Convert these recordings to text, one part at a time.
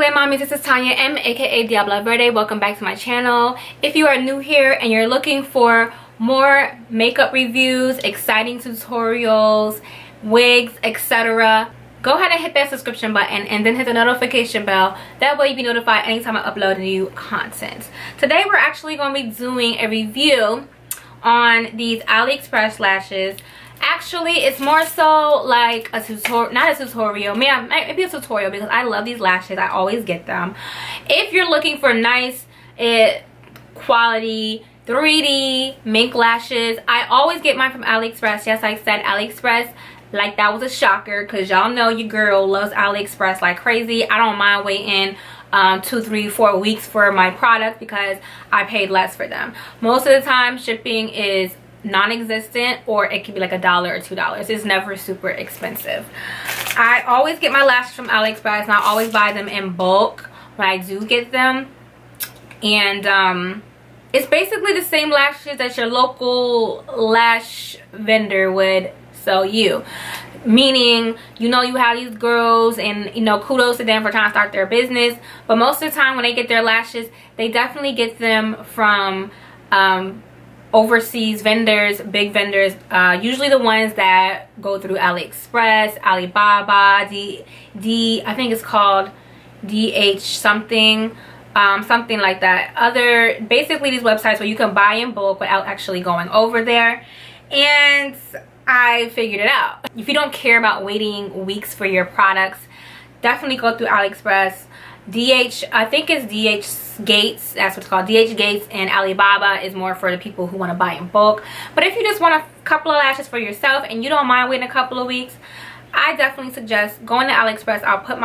Hey mommies, this is Tanya M, aka Diabla Verde. Welcome back to my channel. If you are new here and you're looking for more makeup reviews, exciting tutorials, wigs, etc., go ahead and hit that subscription button and then hit the notification bell. That way you'll be notified anytime I upload new content. Today we're actually going to be doing a review on these AliExpress lashes. Actually, it's more so like a tutorial, not a tutorial, maybe a tutorial, because I love these lashes. I always get them. If you're looking for nice quality 3D mink lashes, I always get mine from AliExpress. Yes, I said AliExpress like that was a shocker, because y'all know your girl loves AliExpress like crazy. I don't mind waiting 2, 3, 4 weeks for my product because I paid less for them. Most of the time shipping is non-existent, or it could be like $1 or $2. It's never super expensive. I always get my lashes from AliExpress, and I always buy them in bulk when I do get them. And it's basically the same lashes that your local lash vendor would sell you, meaning, you know, you have these girls, and you know, kudos to them for trying to start their business, but most of the time when they get their lashes, they definitely get them from overseas vendors, big vendors, usually the ones that go through AliExpress, Alibaba, I think it's called DH something, something like that. Basically these websites where you can buy in bulk without actually going over there. And I figured it out. If you don't care about waiting weeks for your products, definitely go through AliExpress. DH, I think it's DH Gates, that's what's called, DH Gates, and Alibaba is more for the people who want to buy in bulk. But if you just want a couple of lashes for yourself and you don't mind waiting a couple of weeks, I definitely suggest going to AliExpress. I'll put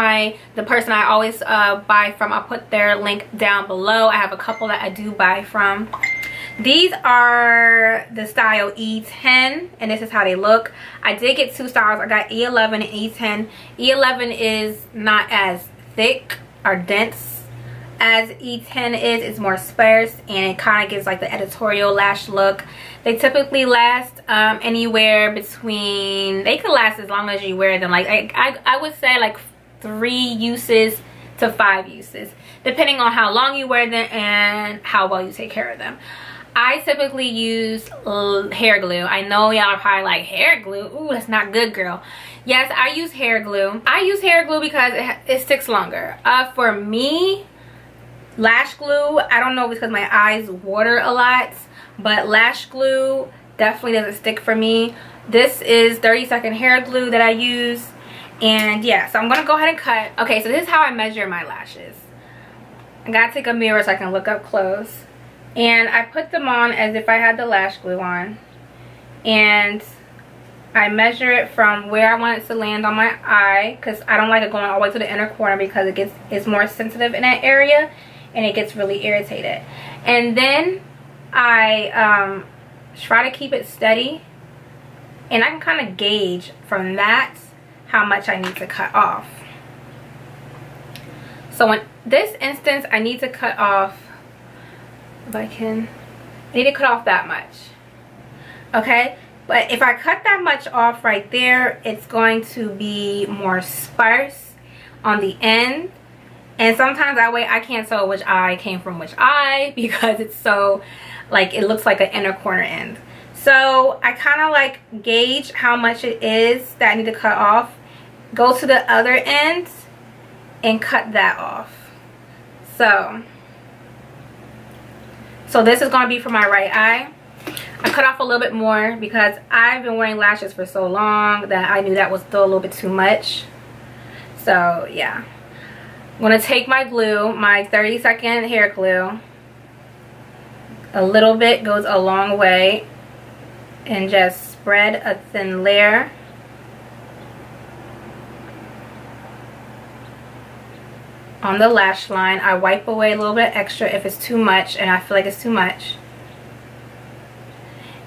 the person I always buy from, I'll put their link down below. I have a couple that I do buy from. These are the style E10, and this is how they look. I did get 2 styles. I got E11 and E10. E11 is not as thick or dense as E10 is. It's more sparse, and it kind of gives like the editorial lash look. They typically last anywhere between, they can last as long as you wear them. Like I would say like 3 uses to 5 uses, depending on how long you wear them and how well you take care of them. I typically use hair glue. I know y'all are probably like, hair glue? Ooh, that's not good, girl. Yes, I use hair glue. I use hair glue because it sticks longer. For me, lash glue, I don't know if it's because my eyes water a lot, but lash glue definitely doesn't stick for me. This is 30-second hair glue that I use. And yeah, so I'm going to go ahead and cut. Okay, so this is how I measure my lashes. I got to take a mirror so I can look up close. And I put them on as if I had the lash glue on. And I measure it from where I want it to land on my eye, because I don't like it going all the way to the inner corner, because it's more sensitive in that area and it gets really irritated. And then I try to keep it steady, and I can kind of gauge from that how much I need to cut off. So in this instance, I need to cut off, if I need to cut off that much. Okay, but if I cut that much off right there, it's going to be more sparse on the end, and sometimes that way I can't tell which eye came from which eye, because it's so, like, it looks like an inner corner end. So I kind of like gauge how much it is that I need to cut off, go to the other end and cut that off. So this is going to be for my right eye. I cut off a little bit more because I've been wearing lashes for so long that I knew that was still a little bit too much. So yeah, I'm going to take my glue, my 30-second hair glue. A little bit goes a long way, and just spread a thin layer. On the lash line. I wipe away a little bit extra if it's too much and I feel like it's too much.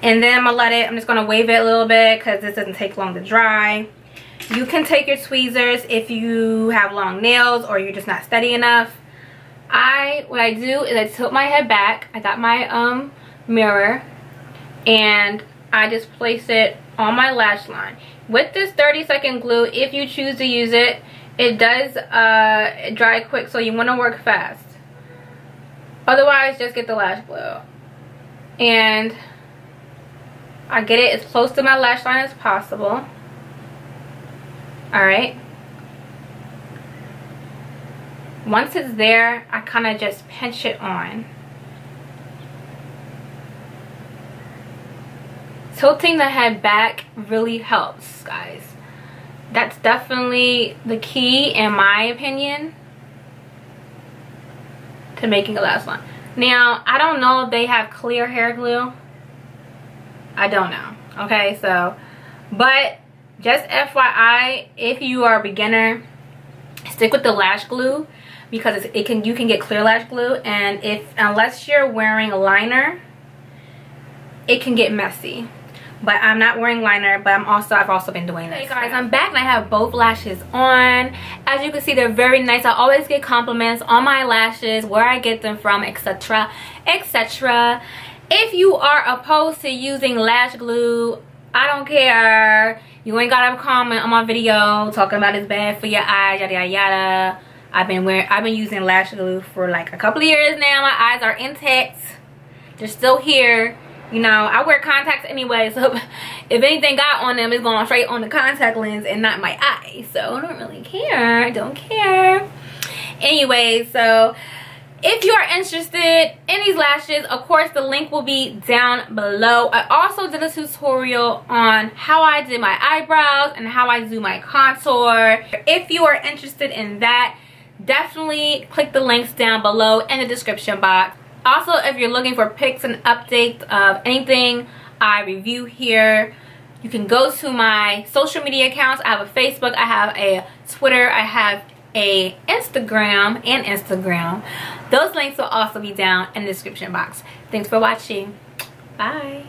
And then I'm just going to wave it a little bit because this doesn't take long to dry. You can take your tweezers if you have long nails or you're just not steady enough. What I do is I tilt my head back. I got my mirror, and I just place it on my lash line. With this 30-second glue, if you choose to use it, it does dry quick, so you want to work fast. Otherwise, just get the lash glue. And I get it as close to my lash line as possible. Alright. Once it's there, I kind of just pinch it on. Tilting the head back really helps, guys. That's definitely the key, in my opinion, to making a lash line. Now, I don't know if they have clear hair glue. I don't know. Okay, so, but just FYI, if you are a beginner, stick with the lash glue, because you can get clear lash glue, and unless you're wearing a liner, it can get messy. But I'm not wearing liner, but I've also been doing this. Hey guys, I'm back and I have both lashes on. As you can see, they're very nice. I always get compliments on my lashes, where I get them from, etc, etc. If you are opposed to using lash glue, I don't care. You ain't gotta comment on my video talking about it's bad for your eyes, yada yada yada. I've been using lash glue for like a couple of years now. My eyes are intact. They're still here. You know, I wear contacts anyway, so if anything got on them, it's going straight on the contact lens and not my eye. So I don't really care. I don't care. Anyway, so if you are interested in these lashes, of course the link will be down below. I also did a tutorial on how I did my eyebrows and how I do my contour. If you are interested in that, definitely click the links down below in the description box. Also, if you're looking for pics and updates of anything I review here, you can go to my social media accounts. I have a Facebook, I have a Twitter, I have a Instagram. Those links will also be down in the description box. Thanks for watching. Bye.